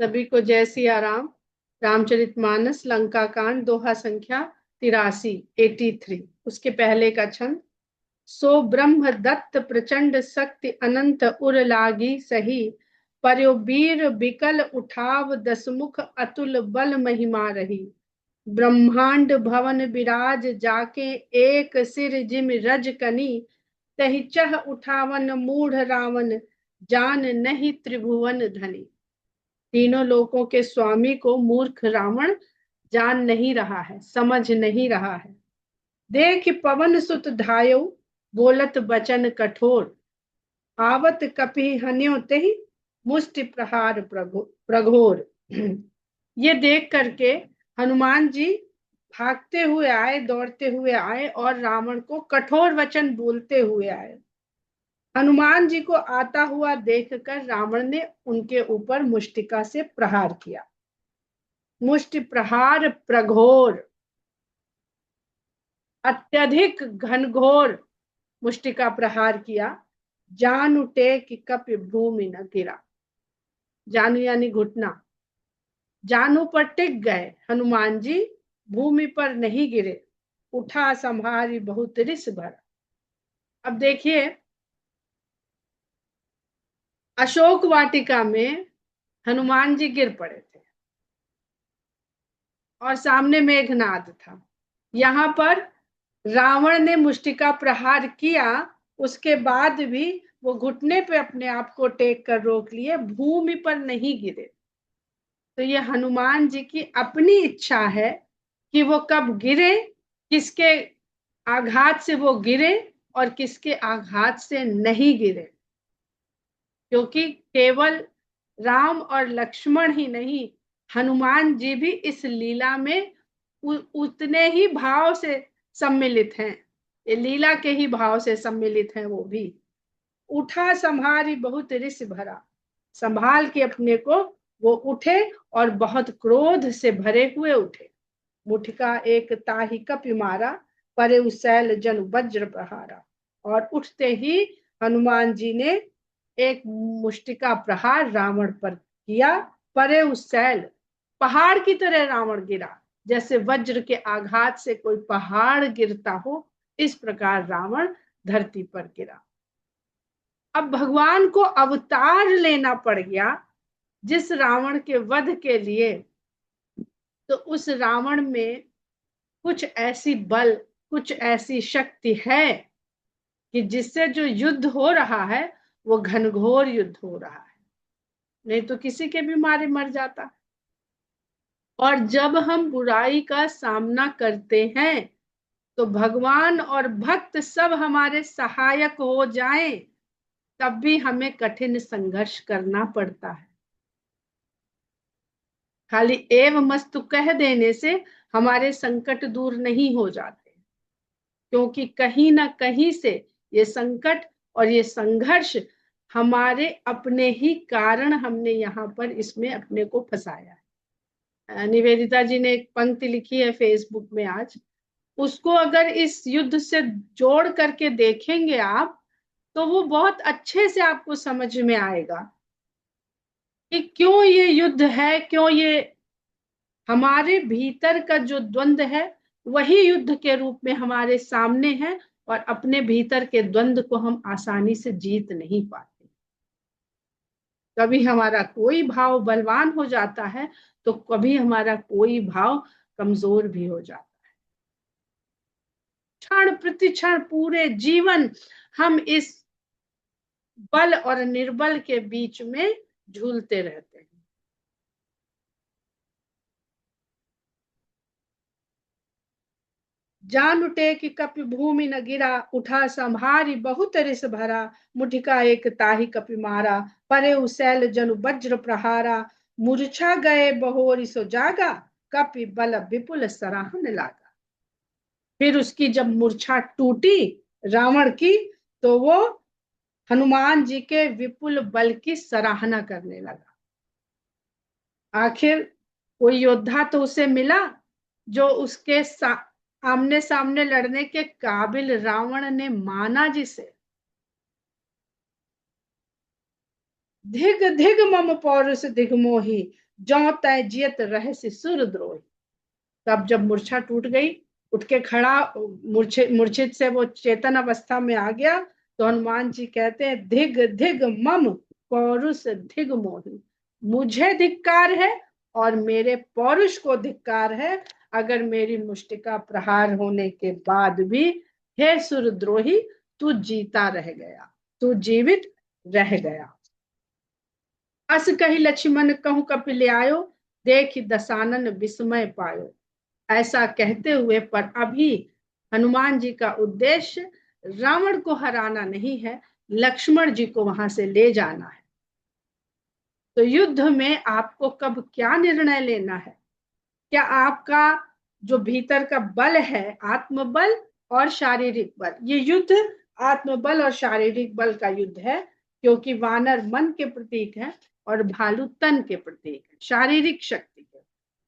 सभी को जय सिया राम। रामचरितमानस लंका कांड दोहा संख्या 83, 83। उसके पहले का छंद। सो ब्रह्म दत्त प्रचंड शक्ति अनंत उर लागी सही, पर्यो वीर बिकल उठाव दसमुख अतुल बल महिमा रही। ब्रह्मांड भवन विराज जाके एक सिर जिम रज कनी, तहि चह उठावन मूढ़ रावण जान नहीं त्रिभुवन धनी। तीनों लोकों के स्वामी को मूर्ख रावण जान नहीं रहा है, समझ नहीं रहा है। देख पवन सुत धायो बोलत बचन कठोर, आवत कपि हन्यो तेहि मुष्टि प्रहार प्रघोर। ये देख करके हनुमान जी भागते हुए आए, दौड़ते हुए आए और रावण को कठोर वचन बोलते हुए आए। हनुमान जी को आता हुआ देखकर रावण ने उनके ऊपर मुष्टिका से प्रहार किया। मुष्टि प्रहार प्रघोर, अत्यधिक घनघोर मुष्टिका प्रहार किया। जानु टेक कपि भूमि न गिरा, जानु यानी घुटना, जानु पर टिक गए हनुमान जी, भूमि पर नहीं गिरे। उठा संहारी बहुत रिस भरा। अब देखिए, अशोक वाटिका में हनुमान जी गिर पड़े थे और सामने मेघनाद था। यहाँ पर रावण ने मुष्टिका प्रहार किया, उसके बाद भी वो घुटने पे अपने आप को टेक कर रोक लिए, भूमि पर नहीं गिरे। तो ये हनुमान जी की अपनी इच्छा है कि वो कब गिरे, किसके आघात से वो गिरे और किसके आघात से नहीं गिरे। क्योंकि केवल राम और लक्ष्मण ही नहीं, हनुमान जी भी इस लीला में उतने ही भाव से सम्मिलित हैं। ये लीला के ही भाव से सम्मिलित हैं वो भी। उठा संहारी बहुत रिस भरा, संभाल के अपने को वो उठे और बहुत क्रोध से भरे हुए उठे। मुठिका एक ताहि कपि मारा, परे उसैल जन वज्र प्रहारा। और उठते ही हनुमान जी ने एक मुष्टिका प्रहार रावण पर किया। परे उसैल, पहाड़ की तरह रावण गिरा, जैसे वज्र के आघात से कोई पहाड़ गिरता हो, इस प्रकार रावण धरती पर गिरा। अब भगवान को अवतार लेना पड़ गया जिस रावण के वध के लिए। तो उस रावण में कुछ ऐसी बल, कुछ ऐसी शक्ति है कि जिससे जो युद्ध हो रहा है वो घनघोर युद्ध हो रहा है, नहीं तो किसी के भी मारे मर जाता। और जब हम बुराई का सामना करते हैं तो भगवान और भक्त सब हमारे सहायक हो जाएं, तब भी हमें कठिन संघर्ष करना पड़ता है। खाली एव मस्तु कह देने से हमारे संकट दूर नहीं हो जाते, क्योंकि कहीं ना कहीं से ये संकट और ये संघर्ष हमारे अपने ही कारण हमने यहाँ पर इसमें अपने को फंसाया है। निवेदिता जी ने एक पंक्ति लिखी है फेसबुक में आज, उसको अगर इस युद्ध से जोड़ करके देखेंगे आप, तो वो बहुत अच्छे से आपको समझ में आएगा कि क्यों ये युद्ध है, क्यों ये हमारे भीतर का जो द्वंद है वही युद्ध के रूप में हमारे सामने है, और अपने भीतर के द्वंद को हम आसानी से जीत नहीं पाते। कभी हमारा कोई भाव बलवान हो जाता है तो कभी हमारा कोई भाव कमजोर भी हो जाता है। क्षण प्रति क्षण पूरे जीवन हम इस बल और निर्बल के बीच में झूलते रहते हैं। जान उठे कि कपि भूमि न गिरा, उठा संहारी बहुत रिस भरा। मुठिका एक ताहि कपि मारा, परे उसैल जनु वज्र प्रहारा। मूर्छा गए बहोरी सो जागा, कपि बल विपुल सराहन लागा। फिर उसकी जब मूर्छा टूटी रावण की, तो वो हनुमान जी के विपुल बल की सराहना करने लगा। आखिर कोई योद्धा तो उसे मिला जो उसके आमने सामने लड़ने के काबिल रावण ने माना, जिसे धिग धिग मम पौरुष दिग मोही, जौ तय जियत रहस्य सुरद्रोही। तब जब मूर्छा टूट गई, उठ के खड़ा, मूर्छित से वो चेतन अवस्था में आ गया, तो हनुमान जी कहते हैं धिग धिग मम पौरुष धिग मोहि। मुझे धिक्कार है और मेरे पौरुष को धिक्कार है, अगर मेरी मुष्टिका प्रहार होने के बाद भी हे सुरद्रोही तू जीता रह गया, तू जीवित रह गया। अस कही लक्ष्मण कहूं कपिल आयो, देख दशानन विस्मय पायो। ऐसा कहते हुए, पर अभी हनुमान जी का उद्देश्य रावण को हराना नहीं है, लक्ष्मण जी को वहां से ले जाना है। तो युद्ध में आपको कब क्या निर्णय लेना है? क्या आपका जो भीतर का बल है, आत्मबल और शारीरिक बल, ये युद्ध आत्मबल और शारीरिक बल का युद्ध है, क्योंकि वानर मन के प्रतीक है और भालू तन के प्रतीक है, शारीरिक शक्ति है।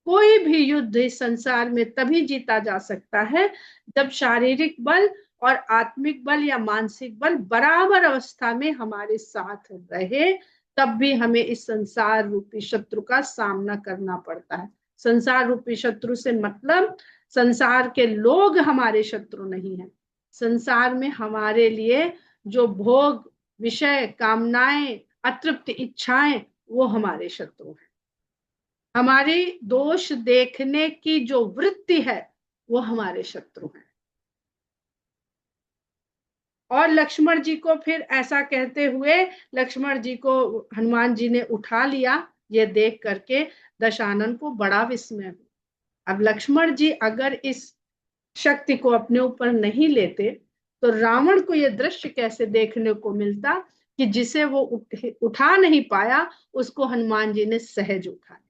कोई भी युद्ध इस संसार में तभी जीता जा सकता है जब शारीरिक बल और आत्मिक बल या मानसिक बल बराबर अवस्था में हमारे साथ रहे, तब भी हमें इस संसार रूपी शत्रु का सामना करना पड़ता है। संसार रूपी शत्रु से मतलब संसार के लोग हमारे शत्रु नहीं है। संसार में हमारे लिए जो भोग, विषय, कामनाएं, अतृप्त इच्छाएं, वो हमारे शत्रु हैं। हमारी दोष देखने की जो वृत्ति है वो हमारे शत्रु हैं। और लक्ष्मण जी को फिर ऐसा कहते हुए, लक्ष्मण जी को हनुमान जी ने उठा लिया, ये देख करके दशानन को बड़ा विस्मय हुआ। अब लक्ष्मण जी अगर इस शक्ति को अपने ऊपर नहीं लेते तो रावण को यह दृश्य कैसे देखने को मिलता कि जिसे वो उठा नहीं पाया उसको हनुमान जी ने सहज उठाया।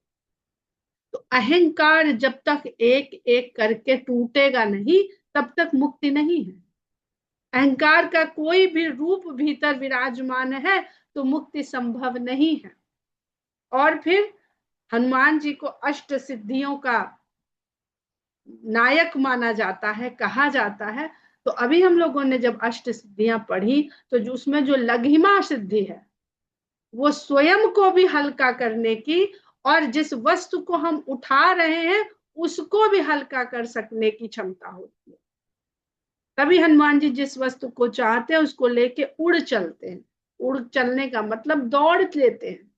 तो अहंकार जब तक एक एक करके टूटेगा नहीं, तब तक मुक्ति नहीं है। अहंकार का कोई भी रूप भीतर विराजमान है तो मुक्ति संभव नहीं है। और फिर हनुमान जी को अष्ट सिद्धियों का नायक माना जाता है, कहा जाता है। तो अभी हम लोगों ने जब अष्ट सिद्धियां पढ़ी, तो जो उसमें जो लघिमा सिद्धि है, वो स्वयं को भी हल्का करने की, और जिस वस्तु को हम उठा रहे हैं उसको भी हल्का कर सकने की क्षमता होती है। तभी हनुमान जी जिस वस्तु को चाहते हैं उसको लेके उड़ चलते हैं। उड़ चलने का मतलब दौड़ लेते हैं,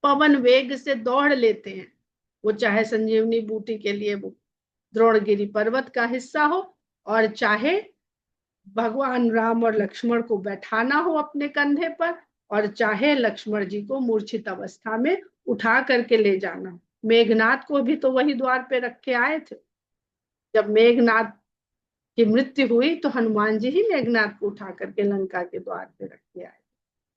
पवन वेग से दौड़ लेते हैं। वो चाहे संजीवनी बूटी के लिए वो द्रोणगिरी पर्वत का हिस्सा हो, और चाहे भगवान राम और लक्ष्मण को बैठाना हो अपने कंधे पर, और चाहे लक्ष्मण जी को मूर्छित अवस्था में उठा करके ले जाना। मेघनाथ को भी तो वही द्वार पे रख के आए थे। जब मेघनाथ की मृत्यु हुई तो हनुमान जी ही मेघनाथ को उठा करके लंका के द्वार पे रख के आए।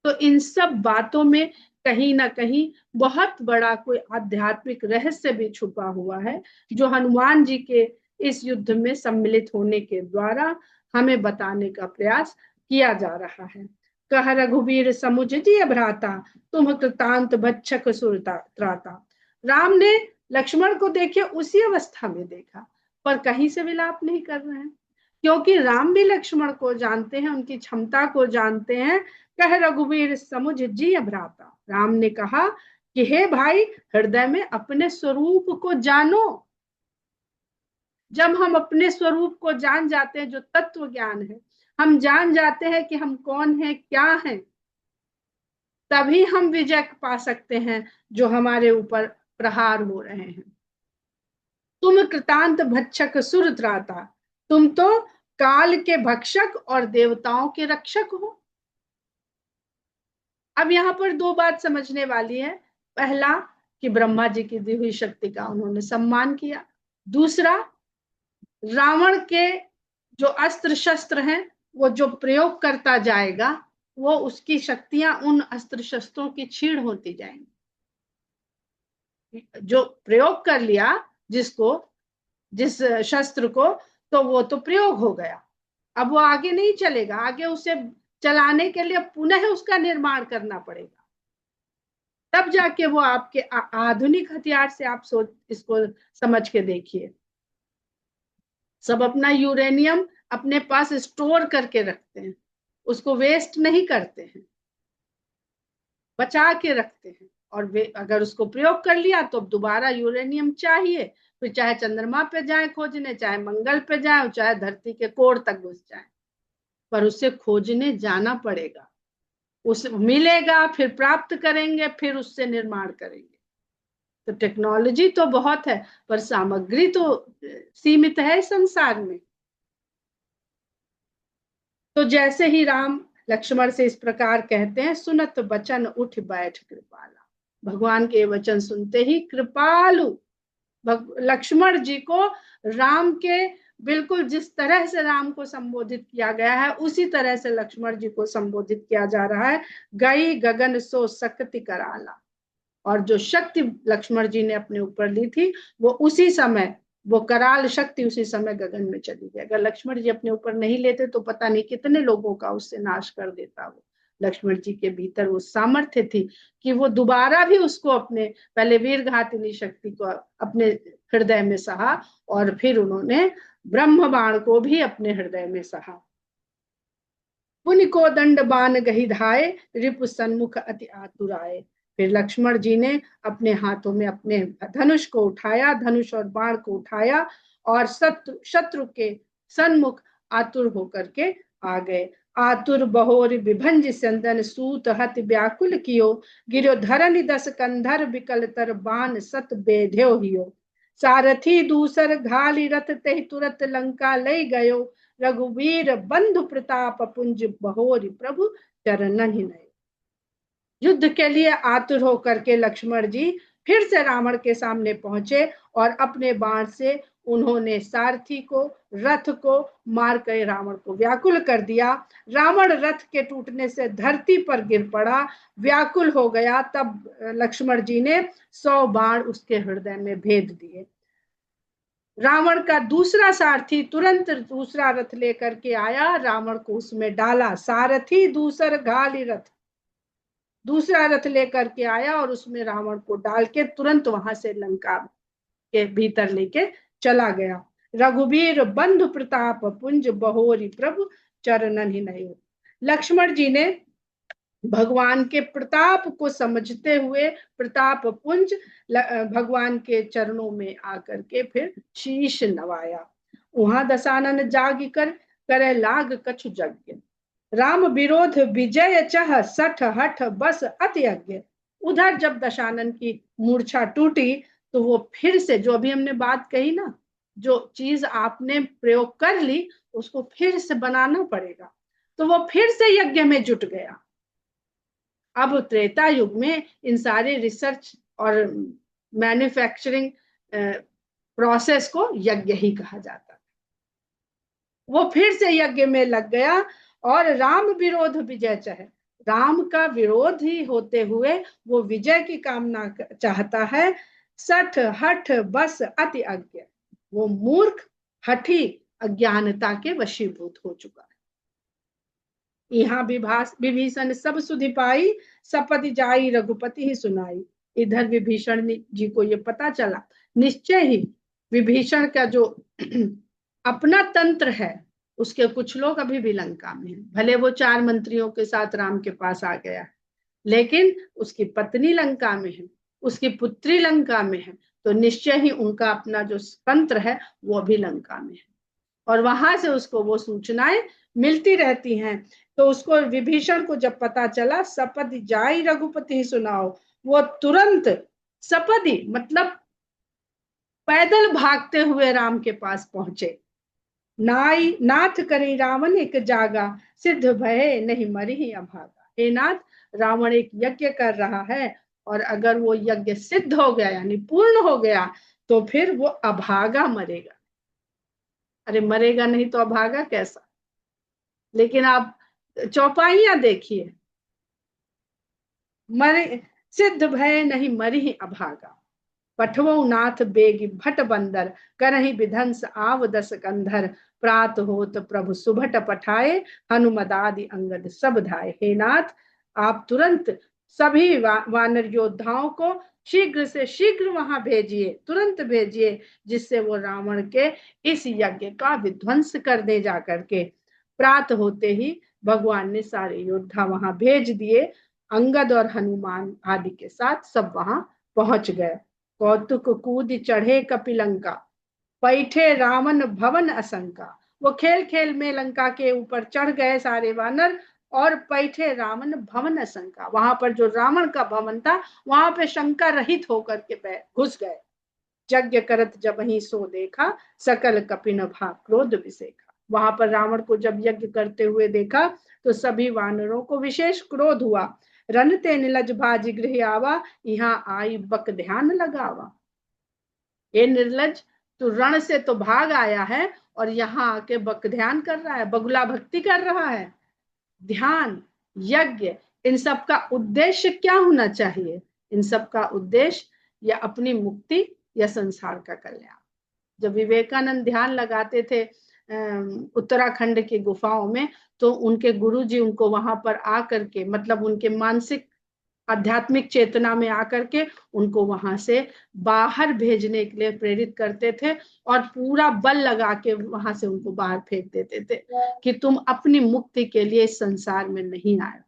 तो इन सब बातों में कहीं ना कहीं बहुत बड़ा कोई आध्यात्मिक रहस्य भी छुपा हुआ है, जो हनुमान जी के इस युद्ध में सम्मिलित होने के द्वारा हमें बताने का प्रयास किया जा रहा है। कह रघुवीर समुझ जिय भ्राता, तुम कृतांत भक्षक सुरता त्राता। राम ने लक्ष्मण को देखिए उसी अवस्था में देखा, पर कहीं से विलाप नहीं कर रहे हैं, क्योंकि राम भी लक्ष्मण को जानते हैं, उनकी क्षमता को जानते हैं। कह रघुवीर समुझ जिय भ्राता, राम ने कहा कि हे भाई, हृदय में अपने स्वरूप को जानो। जब हम अपने स्वरूप को जान जाते हैं, जो तत्व ज्ञान है, हम जान जाते हैं कि हम कौन है, क्या है, तभी हम विजय पा सकते हैं जो हमारे ऊपर प्रहार हो रहे हैं। तुम कृतांत भक्षक सुर त्राता, तुम तो काल के भक्षक और देवताओं के रक्षक हो। अब यहाँ पर दो बात समझने वाली है। पहला, कि ब्रह्मा जी की दी हुई शक्ति का उन्होंने सम्मान किया। दूसरा, रावण के जो अस्त्र शस्त्र हैं वो जो प्रयोग करता जाएगा, वो उसकी शक्तियां उन अस्त्र शस्त्रों की छीड़ होती जाएंगी। जो प्रयोग कर लिया जिसको, जिस शस्त्र को, तो वो तो प्रयोग हो गया, अब वो आगे नहीं चलेगा। आगे उसे चलाने के लिए पुनः उसका निर्माण करना पड़ेगा, तब जाके वो आपके आधुनिक हथियार से आप सोच इसको समझ के देखिए। सब अपना यूरेनियम अपने पास स्टोर करके रखते हैं, उसको वेस्ट नहीं करते हैं। बचा के रखते हैं। और वे अगर उसको प्रयोग कर लिया तो दोबारा यूरेनियम चाहिए, फिर चाहे चंद्रमा पे जाए खोजने, चाहे मंगल पे जाए, चाहे धरती के कोर तक घुस जाए, पर उसे खोजने जाना पड़ेगा। उस मिलेगा, फिर प्राप्त करेंगे, फिर उससे निर्माण करेंगे। तो टेक्नोलॉजी तो बहुत है, पर सामग्री तो सीमित है संसार में। तो जैसे ही राम लक्ष्मण से इस प्रकार कहते हैं, सुनत बचन उठ बैठ कृपाला। भगवान के वचन सुनते ही कृपालु लक्ष्मण जी को राम के बिल्कुल जिस तरह से राम को संबोधित किया गया है, उसी तरह से लक्ष्मण जी को संबोधित किया जा रहा है। गई गगन सो शक्ति कराला। और जो शक्ति लक्ष्मण जी ने अपने ऊपर ली थी, वो उसी समय, वो कराल शक्ति उसी समय गगन में चली गई। अगर लक्ष्मण जी अपने ऊपर नहीं लेते तो पता नहीं कितने लोगों का उससे नाश कर देता वो। लक्ष्मण जी के भीतर वो सामर्थ्य थी कि वो दोबारा भी उसको अपने, पहले वीर घातिनी शक्ति को अपने हृदय में सहा, और फिर उन्होंने ब्रह्म बाण को भी अपने हृदय में सहा। पुनि को दंड बाण गही धाये, रिपु सन्मुख अति आतुर आए। फिर लक्ष्मण जी ने अपने हाथों में अपने धनुष को उठाया, धनुष और बाण को उठाया, और शत्रु के सन्मुख आतुर होकर के आ गए। आतुर बहोर विभंज संदन, सूत हत व्याकुल कियो, गिरो धरनि दस कंधर, विकल तर बाण सत बेध्यो हियो। सारथी दूसर घाली रथ, ते तुरत लंका लई गयो, रघुवीर बंधु प्रताप पुंज, बहोरी प्रभु चरणन ही नहीं। युद्ध के लिए आतुर होकर के लक्ष्मण जी फिर से रावण के सामने पहुंचे, और अपने बाण से उन्होंने सारथी को, रथ को मार कर रावण को व्याकुल कर दिया। रावण रथ के टूटने से धरती पर गिर पड़ा, व्याकुल हो गया। तब लक्ष्मण जी ने 100 बाण उसके हृदय में भेद दिए। रावण का दूसरा सारथी तुरंत दूसरा रथ लेकर के आया, रावण को उसमें डाला। सारथी दूसर घाली रथ, दूसरा रथ लेकर के आया और उसमें रावण को डाल के तुरंत वहां से लंका के भीतर लेके चला गया। रघुवीर बंधु प्रताप पुंज, बहोरी प्रभु चरणन ही नहीं। लक्ष्मण जी ने भगवान के प्रताप को समझते हुए प्रताप पुंज भगवान के चरणों में आकर के फिर शीश नवाया। वहां दशानन जाग कर करे लाग कछु यज्ञ, राम विरोध विजय चह, सठ हठ बस अति यज्ञ। उधर जब दशानन की मूर्छा टूटी, तो वो फिर से, जो अभी हमने बात कही ना, जो चीज आपने प्रयोग कर ली उसको फिर से बनाना पड़ेगा, तो वो फिर से यज्ञ में जुट गया। अब त्रेता युग में इन सारे रिसर्च और मैन्युफैक्चरिंग प्रोसेस को यज्ञ ही कहा जाता है। वो फिर से यज्ञ में लग गया, और राम विरोध विजय चाहे, राम का विरोध ही होते हुए वो विजय की कामना चाहता है। सठ हठ बस अति अज्ञ, वो मूर्ख हठी अज्ञानता के वशीभूत हो चुका है। यहाँ विभीषण सब सुधि पाई, सपदि जाई रघुपति ही सुनाई। इधर विभीषण जी को ये पता चला, निश्चय ही विभीषण का जो अपना तंत्र है, उसके कुछ लोग अभी भी लंका में हैं। भले वो 4 मंत्रियों के साथ राम के पास आ गया, लेकिन उसकी पत्नी लंका में है, उसकी पुत्री लंका में है, तो निश्चय ही उनका अपना जो तंत्र है वो अभी लंका में है, और वहां से उसको वो सूचनाएं मिलती रहती हैं। तो उसको, विभीषण को जब पता चला, सपदि जाई रघुपति सुनाओ, वो तुरंत, सपदि मतलब पैदल भागते हुए राम के पास पहुंचे। नाई नाथ करी रावण एक जागा, सिद्ध भय नहीं मरी ही अभागा। हे नाथ, रावण एक यज्ञ कर रहा है, और अगर वो यज्ञ सिद्ध हो गया यानी पूर्ण हो गया, तो फिर वो अभागा मरेगा। अरे मरेगा नहीं तो अभागा कैसा? लेकिन आप चौपाइयां देखिए, मरे सिद्ध भय नहीं मरी ही अभागा, पठवो नाथ बेगी भट बंदर, करहि विधंस आव दस कंधर, प्रात होत प्रभु सुभट पठाए, हनुमदादि अंगद सब धाए। हे नाथ, आप तुरंत सभी वानर योद्धाओं को शीघ्र से शीघ्र वहां भेजिए, तुरंत भेजिए, जिससे वो रावण के इस यज्ञ का विध्वंस कर दे जा करके। प्रात होते ही भगवान ने सारे योद्धा वहां भेज दिए। अंगद और हनुमान आदि के साथ सब वहां पहुंच गए। कौतुक कूद चढ़े कपिलंका, बैठे रावण भवन असंका। वो खेल खेल में लंका के ऊपर चढ़ गए सारे वानर, और बैठे रावण भवन असंका, वहां पर जो रावण का भवन था वहां पे शंका रहित होकर के घुस गए। यज्ञ करत जब ही सो देखा, सकल कपिन भा क्रोध विसेखा। वहां पर रावण को जब यज्ञ करते हुए देखा तो सभी वानरों को विशेष क्रोध हुआ। रन ते निलज भाज गृह आवा, यहाँ आई बक ध्यान लगावा। ये निर्लज, तू रण से तो भाग आया है और यहाँ आके बक ध्यान कर रहा है, बगुला भक्ति कर रहा है। ध्यान, यज्ञ, इन सब का उद्देश्य क्या होना चाहिए? इन सब का उद्देश्य या अपनी मुक्ति या संसार का कल्याण। जब विवेकानंद ध्यान लगाते थे उत्तराखंड की गुफाओं में, तो उनके गुरुजी उनको वहां पर आकर के, मतलब उनके मानसिक आध्यात्मिक चेतना में आकर के उनको वहां से बाहर भेजने के लिए प्रेरित करते थे, और पूरा बल लगा के वहां से उनको बाहर फेंक देते थे कि तुम अपनी मुक्ति के लिए इस संसार में नहीं आए।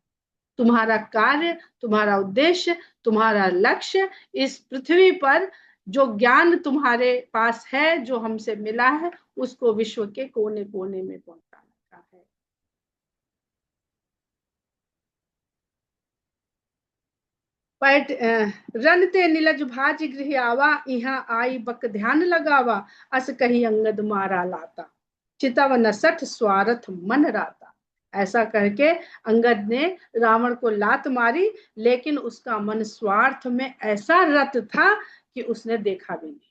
तुम्हारा कार्य, तुम्हारा उद्देश्य, तुम्हारा लक्ष्य इस पृथ्वी पर जो ज्ञान तुम्हारे पास है, जो हमसे मिला है, उसको विश्व के कोने कोने में पहुंचाने का है। पैट रन ते निलज भाज गृह आवा, यहाँ आई बक ध्यान लगावा। अस कही अंगद मारा लाता, चितव न सठ स्वार्थ मन राता। ऐसा करके अंगद ने रावण को लात मारी, लेकिन उसका मन स्वार्थ में ऐसा रत था कि उसने देखा भी नहीं।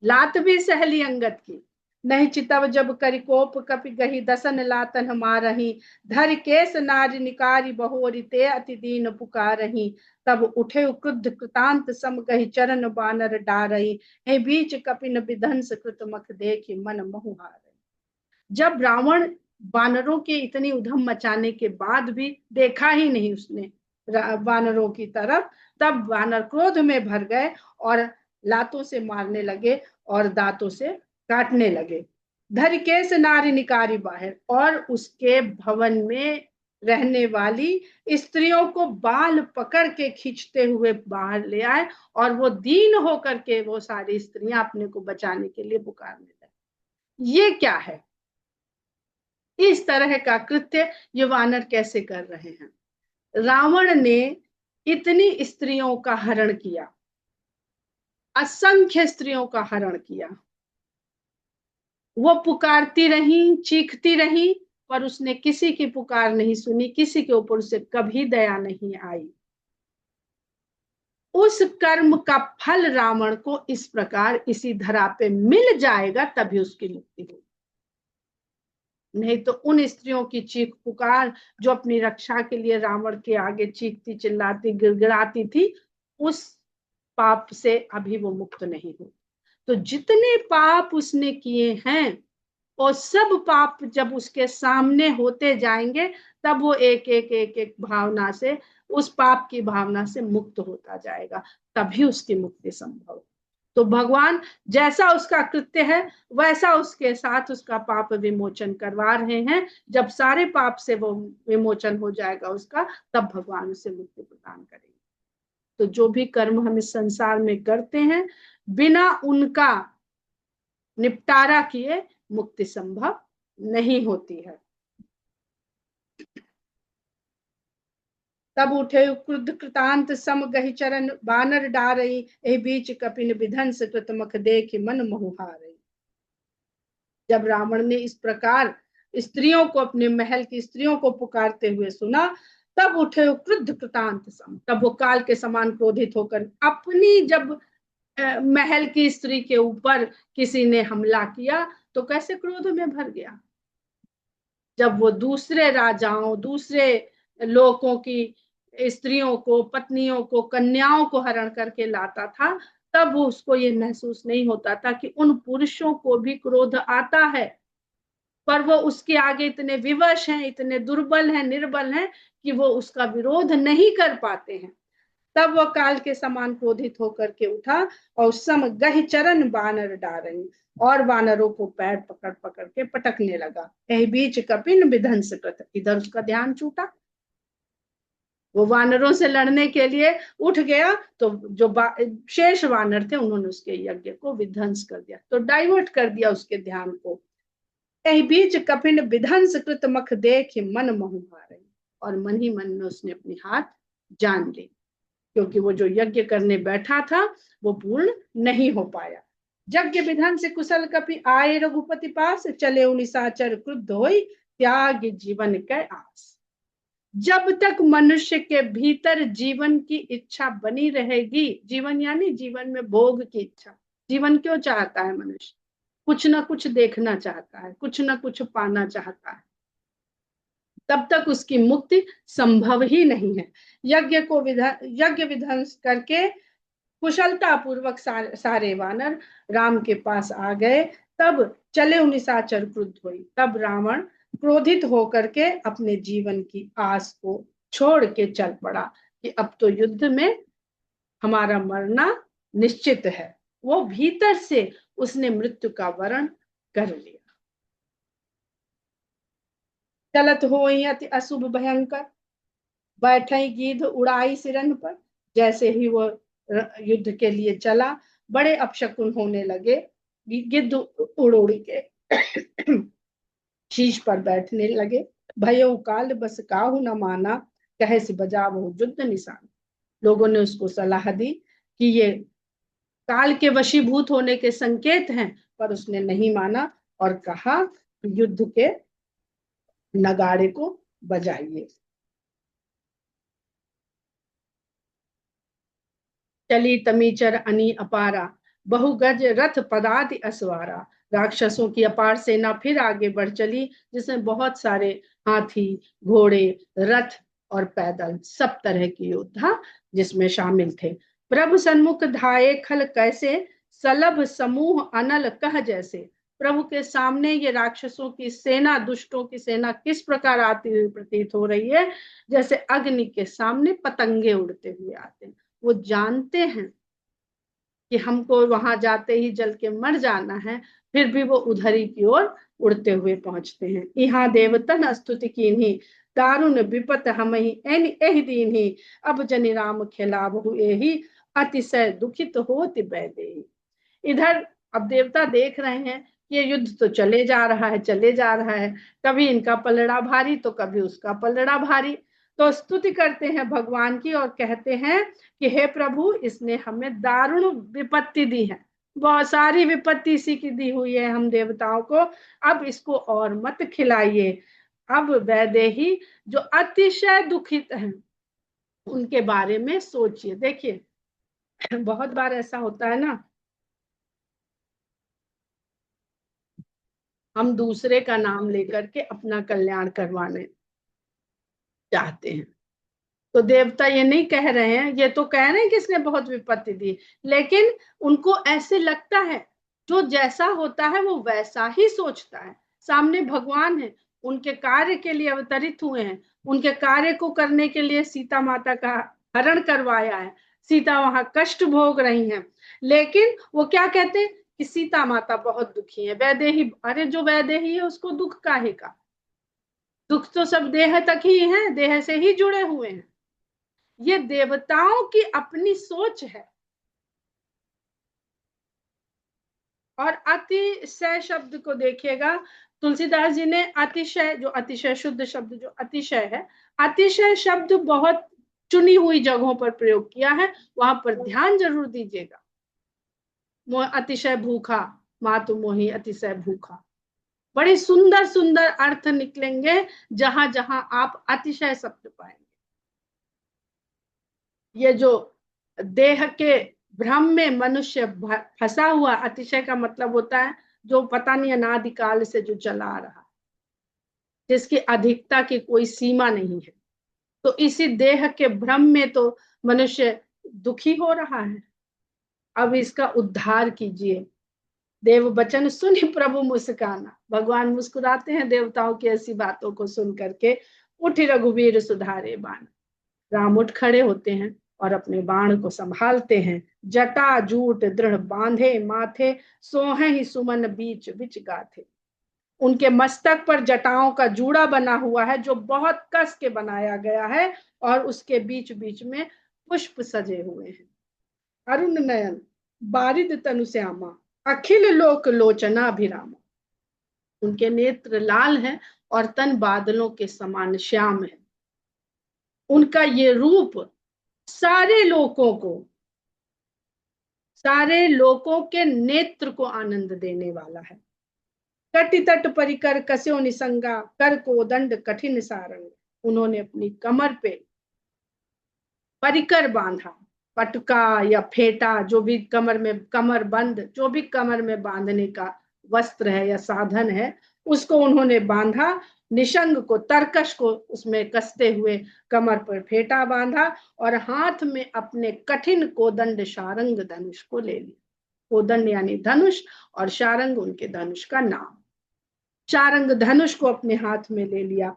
लात भी सहली अंगद की, नहीं चितव जब करिकोप कपि गही, दसन लातन मारही। धर केस नारी निकारी बहोरी, ते अति दीन पुकारही। तब उठे क्रुद्ध कृतांत सम गही, चरण बानर डारही। हे बीच कपिन विध्वंस कृत मख, देखि मन मोहु हारही। जब रावण वानरों के इतनी उधम मचाने के बाद भी देखा ही नहीं उसने वानरों की तरफ, तब वानर क्रोध में भर गए और लातों से मारने लगे और दांतों से काटने लगे। धरिकेश नारी निकारी बाहर, और उसके भवन में रहने वाली स्त्रियों को बाल पकड़ के खींचते हुए बाहर ले आए, और वो दीन होकर के वो सारी स्त्रियां अपने को बचाने के लिए पुकारने लगी। ये क्या है? इस तरह का कृत्य ये वानर कैसे कर रहे हैं? रावण ने इतनी स्त्रियों का हरण किया, असंख्य स्त्रियों का हरण किया। वो पुकारती रही, चीखती रही, पर उसने किसी की पुकार नहीं सुनी, किसी के ऊपर उसे कभी दया नहीं आई। उस कर्म का फल रावण को इस प्रकार इसी धरा पे मिल जाएगा, तभी उसकी मुक्ति होगी। नहीं तो उन स्त्रियों की चीख पुकार जो अपनी रक्षा के लिए रावण के आगे चीखती चिल्लाती गिड़गिड़ाती थी, उस पाप से अभी वो मुक्त नहीं हुई। तो जितने पाप उसने किए हैं, और सब पाप जब उसके सामने होते जाएंगे, तब वो एक एक एक एक भावना से, उस पाप की भावना से मुक्त होता जाएगा, तभी उसकी मुक्ति संभव। तो भगवान जैसा उसका कृत्य है वैसा उसके साथ उसका पाप विमोचन करवा रहे हैं। जब सारे पाप से वो विमोचन हो जाएगा उसका, तब भगवान उसे मुक्ति प्रदान करेंगे। तो जो भी कर्म हम इस संसार में करते हैं, बिना उनका निपटारा किए मुक्ति संभव नहीं होती है। तब उठे क्रुद्ध कृतांत सम गही, चरण बानर डारई। ए बीच कपिन विध्वंस कृत मख, देखि मन मोहु हारई। जब रावण ने इस प्रकार स्त्रियों को, अपने महल की स्त्रियों को पुकारते हुए सुना, तब उठे क्रुद्ध कृतांत सम, तब वो काल के समान क्रोधित होकर, अपनी जब महल की स्त्री के ऊपर किसी ने हमला किया तो कैसे क्रोध में भर गया। जब वो दूसरे राजाओं, दूसरे लोगों की स्त्रियों को, पत्नियों को, कन्याओं को हरण करके लाता था, तब उसको ये महसूस नहीं होता था कि उन पुरुषों को भी क्रोध आता है, पर वो उसके आगे इतने विवश हैं, इतने दुर्बल हैं, निर्बल हैं कि वो उसका विरोध नहीं कर पाते हैं। तब वो काल के समान क्रोधित होकर के उठा, और सम गह चरण बानर डारई, और वानरों को पैर पकड़ पकड़ के पटकने लगा। यही बीच कपिन विध्वंस कृत, इधर उसका ध्यान छूटा, वो वानरों से लड़ने के लिए उठ गया, तो जो शेष वानर थे उन्होंने उसके यज्ञ को विध्वंस कर दिया, तो डाइवर्ट कर दिया उसके ध्यान को। एहि बीच कपिन विध्वंस कृत मख देख मन मोह मारे, और मन ही मन में उसने अपनी हार जान ली, क्योंकि वो जो यज्ञ करने बैठा था वो पूर्ण नहीं हो पाया। यज्ञ विधान से कुशल कपि आए रघुपति पास, चले निशाचर क्रुद्ध होई त्याग जीवन के आस। जब तक मनुष्य के भीतर जीवन की इच्छा बनी रहेगी, जीवन यानी जीवन में भोग की इच्छा, जीवन क्यों चाहता है मनुष्य? कुछ ना कुछ देखना चाहता है, कुछ ना कुछ पाना चाहता है, तब तक उसकी मुक्ति संभव ही नहीं है। यज्ञ विध्वंस करके कुशलता पूर्वक सारे वानर राम के पास आ गए। तब चले निशाचर क्रुद्ध हुई, तब रावण क्रोधित होकर के अपने जीवन की आस को छोड़ के चल पड़ा कि अब तो युद्ध में हमारा मरना निश्चित है। वो भीतर से उसने मृत्यु का वरण कर लिया। चलत हो अति अशुभ भयंकर, बैठे गिद्ध उड़ाई सिरन पर। जैसे ही वो युद्ध के लिए चला, बड़े अपशकुन होने लगे। गिद्ध उड़ उड़ के शीश पर बैठने लगे। भयो काल बस काहू न माना, कहे से बजावो युद्ध निशान। लोगों ने उसको सलाह दी कि ये काल के वशीभूत होने के संकेत हैं, पर उसने नहीं माना और कहा युद्ध के नगाड़े को बजाइए। चली तमीचर अनी अपारा, बहुगज रथ पदाति असवारा। राक्षसों की अपार सेना फिर आगे बढ़ चली, जिसमें बहुत सारे हाथी, घोड़े, रथ और पैदल सब तरह के योद्धा जिसमें शामिल थे। प्रभु सन्मुख धाये खल कैसे, सलभ समूह अनल कह जैसे। प्रभु के सामने ये राक्षसों की सेना, दुष्टों की सेना किस प्रकार आती हुई प्रतीत हो रही है, जैसे अग्नि के सामने पतंगे उड़ते हुए आते हैं। वो जानते हैं कि हमको वहां जाते ही जल के मर जाना है, फिर भी वो उधरी की ओर उड़ते हुए पहुंचते हैं। यहाँ देवतन स्तुति कीन्ही, दारुण विपत हम ही एहि दीन्ही। अब जनि राम खिलाव हुए ही, अतिशय दुखित होति बैदेही। इधर अब देवता देख रहे हैं ये युद्ध तो चले जा रहा है, चले जा रहा है, कभी इनका पलड़ा भारी तो कभी उसका पलड़ा भारी। तो स्तुति करते हैं भगवान की और कहते हैं कि हे प्रभु, इसने हमें दारुण विपत्ति दी है, बहुत सारी विपत्ति इसी की दी हुई है हम देवताओं को, अब इसको और मत खिलाइए। अब वैदेही जो अतिशय दुखित हैं उनके बारे में सोचिए। देखिए बहुत बार ऐसा होता है ना, हम दूसरे का नाम लेकर के अपना कल्याण करवाने चाहते हैं। तो देवता ये नहीं कह रहे हैं, ये तो कह रहे हैं कि इसने बहुत विपत्ति दी, लेकिन उनको ऐसे लगता है जो जैसा होता है वो वैसा ही सोचता है। सामने भगवान है, उनके कार्य के लिए अवतरित हुए हैं, उनके कार्य को करने के लिए सीता माता का हरण करवाया है, सीता वहां कष्ट भोग रही हैं, लेकिन वो क्या कहते हैं कि सीता माता बहुत दुखी है, वैदेही। अरे जो वैदेही है उसको दुख काहे का? दुख तो सब देह तक ही है, देह से ही जुड़े हुए हैं। ये देवताओं की अपनी सोच है। और अतिशय शब्द को देखिएगा, तुलसीदास जी ने अतिशय, जो अतिशय शुद्ध शब्द जो अतिशय है, अतिशय शब्द बहुत चुनी हुई जगहों पर प्रयोग किया है, वहां पर ध्यान जरूर दीजिएगा। अतिशय भूखा, मातु मोही अतिशय भूखा, बड़े सुंदर सुंदर अर्थ निकलेंगे जहां जहां आप अतिशय शब्द पाएंगे। ये जो देह के भ्रम में मनुष्य फंसा हुआ, अतिशय का मतलब होता है जो पता नहीं अनादिकाल से जो चला आ रहा, जिसकी अधिकता की कोई सीमा नहीं है। तो इसी देह के भ्रम में तो मनुष्य दुखी हो रहा है। अब इसका उद्धार कीजिए। देव वचन सुनि प्रभु मुस्काना, भगवान मुस्कुराते हैं देवताओं की ऐसी बातों को सुन करके। उठ रघुवीर सुधारे बाण, राम उठ खड़े होते हैं और अपने बाण को संभालते हैं। जटा जूट दृढ़ बांधे माथे, सोहे ही सुमन बीच बिच गाथे। उनके मस्तक पर जटाओं का जूड़ा बना हुआ है जो बहुत कस के बनाया गया है, और उसके बीच बीच में पुष्प सजे हुए हैं। अरुण नयन बारिद तनु श्यामा, अखिल लोक लोचना अभिरामा। उनके नेत्र लाल हैं और तन बादलों के समान श्याम है। उनका ये रूप सारे लोकों को, सारे लोकों के नेत्र को आनंद देने वाला है। कटि तट परिकर कसो निसंगा, कर को दंड कठिन सारंग। उन्होंने अपनी कमर पे परिकर बांधा, पटका या फेटा, जो भी कमर में, कमर बंद, जो भी कमर में बांधने का वस्त्र है या साधन है, उसको उन्होंने बांधा। निशंग को, तरकश को उसमें कसते हुए कमर पर फेटा बांधा, और हाथ में अपने कठिन कोदंड शारंग धनुष को ले लिया। कोदंड यानी धनुष, और शारंग उनके धनुष का नाम। शारंग धनुष को अपने हाथ में ले लिया।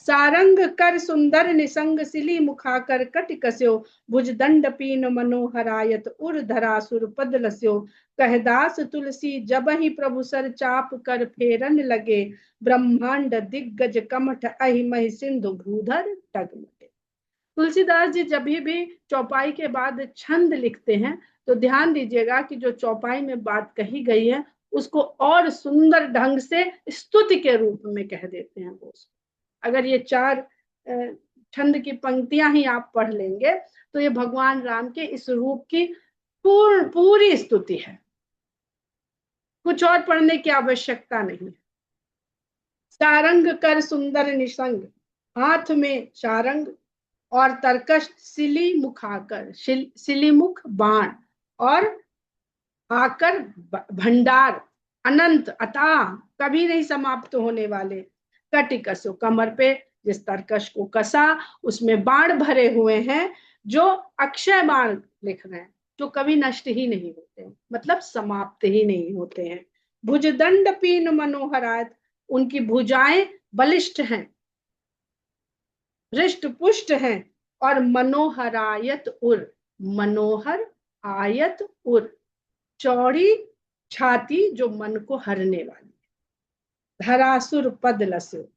सारंग कर सुंदर निसंग, सिली मुखाकर कटि कसो, भुज दंड पीन मनोहरायत, उर धरा सुर पद लस्यो। कहदास तुलसी जब ही प्रभु सर चाप कर फेरन लगे, ब्रह्मांड दिग्गज कमठ अहि महि सिंधु भूधर टगमगे। तुलसीदास जी जब भी चौपाई के बाद छंद लिखते हैं तो ध्यान दीजिएगा कि जो चौपाई में बात कही गई है उसको और सुंदर ढंग से स्तुति के रूप में कह देते हैं वो। अगर ये 4 छंद की पंक्तियां ही आप पढ़ लेंगे तो ये भगवान राम के इस रूप की पूरी स्तुति है, कुछ और पढ़ने की आवश्यकता नहीं। सारंग कर सुंदर निसंग, हाथ में सारंग, और तरकश सिली मुखाकर, सिली मुख बाण, और आकर भंडार, अनंत अथाह, कभी नहीं समाप्त होने वाले। कटिकसो, कमर पे जिस तरकश को कसा उसमें बाण भरे हुए हैं, जो अक्षय बाण लिख रहे हैं, जो कभी नष्ट ही नहीं होते, मतलब समाप्त ही नहीं होते हैं। भुजदंड पीन मनोहरायत, उनकी भुजाएं बलिष्ठ हैं, हृष्ट पुष्ट हैं, और मनोहरायत उर, मनोहर आयत उर, चौड़ी छाती जो मन को हरने वाली। धरासुर पद लसो,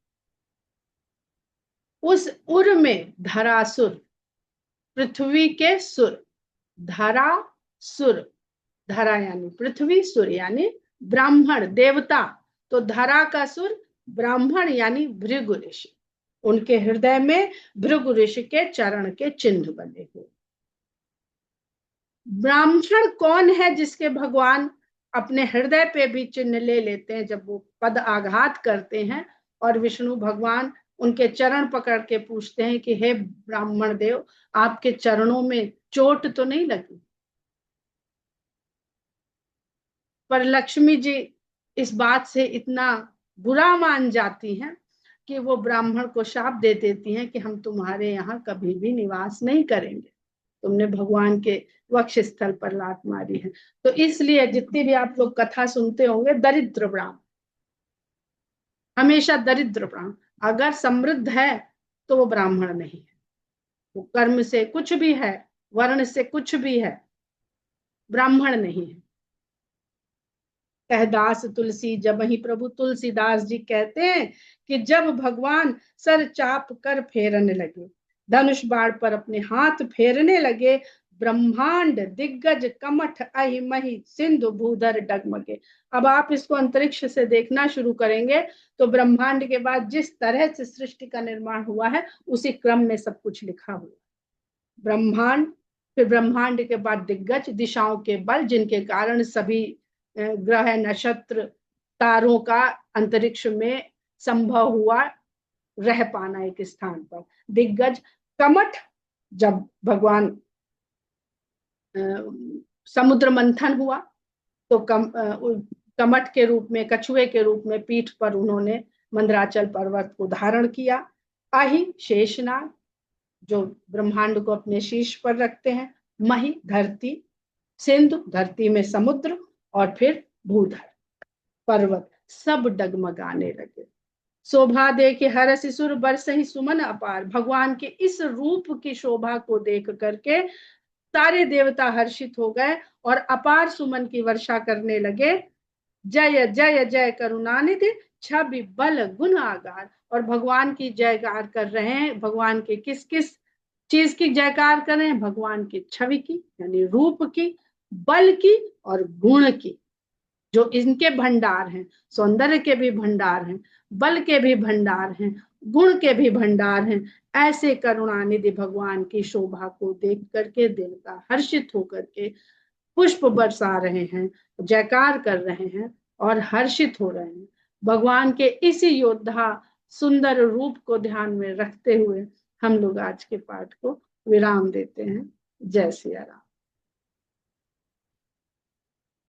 उस उर में धरासुर, पृथ्वी के सुर, धरा सुर, धरा यानी पृथ्वी, सुर यानी ब्राह्मण देवता, तो धरा का सुर ब्राह्मण यानी भृगु ऋषि, उनके हृदय में भृगु ऋषि के चरण के चिन्ह बने हुए। ब्राह्मण कौन है जिसके भगवान अपने हृदय पे भी चिन्ह ले लेते हैं जब वो पद आघात करते हैं, और विष्णु भगवान उनके चरण पकड़ के पूछते हैं कि हे ब्राह्मण देव, आपके चरणों में चोट तो नहीं लगी? पर लक्ष्मी जी इस बात से इतना बुरा मान जाती हैं कि वो ब्राह्मण को शाप दे देती हैं कि हम तुम्हारे यहाँ कभी भी निवास नहीं करेंगे, तुमने भगवान के वक्ष स्थल पर लात मारी है। तो इसलिए जितनी भी आप लोग कथा सुनते होंगे, दरिद्र ब्राह्मण, हमेशा दरिद्र ब्राह्मण, अगर समृद्ध है तो वो ब्राह्मण नहीं है, वो कर्म से कुछ भी है, वर्ण से कुछ भी है, ब्राह्मण नहीं है। कहदास तुलसी जब ही, प्रभु तुलसीदास जी कहते हैं कि जब भगवान सर चाप कर फेरने लगे, धनुष बाण पर अपने हाथ फेरने लगे, ब्रह्मांड दिग्गज कमठ अहि महि सिंधु भूधर डगमगे। अब आप इसको अंतरिक्ष से देखना शुरू करेंगे तो ब्रह्मांड के बाद जिस तरह से सृष्टि का निर्माण हुआ है उसी क्रम में सब कुछ लिखा हुआ। ब्रह्मांड, फिर ब्रह्मांड के बाद दिग्गज, दिशाओं के बल जिनके कारण सभी ग्रह नक्षत्र तारों का अंतरिक्ष में संभव हुआ रह पाना एक स्थान पर। दिग्गज, कमठ, जब भगवान समुद्र मंथन हुआ तो कमठ के रूप में, कछुए के रूप में पीठ पर उन्होंने मंदराचल पर्वत को धारण किया। आही, शेषनाग, जो ब्रह्मांड को अपने शीर्ष पर रखते हैं। मही, धरती, सिंधु, धरती में समुद्र, और फिर भूधर, पर्वत, सब डगमगाने लगे। शोभा देखे हर शिशुर बरसहि सुमन अपार, भगवान के इस रूप की शोभा को देख करके सारे देवता हर्षित हो गए और अपार सुमन की वर्षा करने लगे। जय जय जय करुणानिधि, छवि बल गुण आगार। और भगवान की जयकार कर रहे हैं। भगवान के किस किस चीज की जयकार कर रहे हैं? भगवान की छवि की, यानी रूप की, बल की और गुण की, जो इनके भंडार हैं। सौंदर्य के भी भंडार हैं, बल के भी भंडार हैं, गुण के भी भंडार हैं। ऐसे करुणानिधि भगवान की शोभा को देख करके देवता हर्षित होकर के पुष्प बरसा रहे हैं, जयकार कर रहे हैं और हर्षित हो रहे हैं। भगवान के इसी योद्धा सुंदर रूप को ध्यान में रखते हुए हम लोग आज के पाठ को विराम देते हैं। जय सिया राम।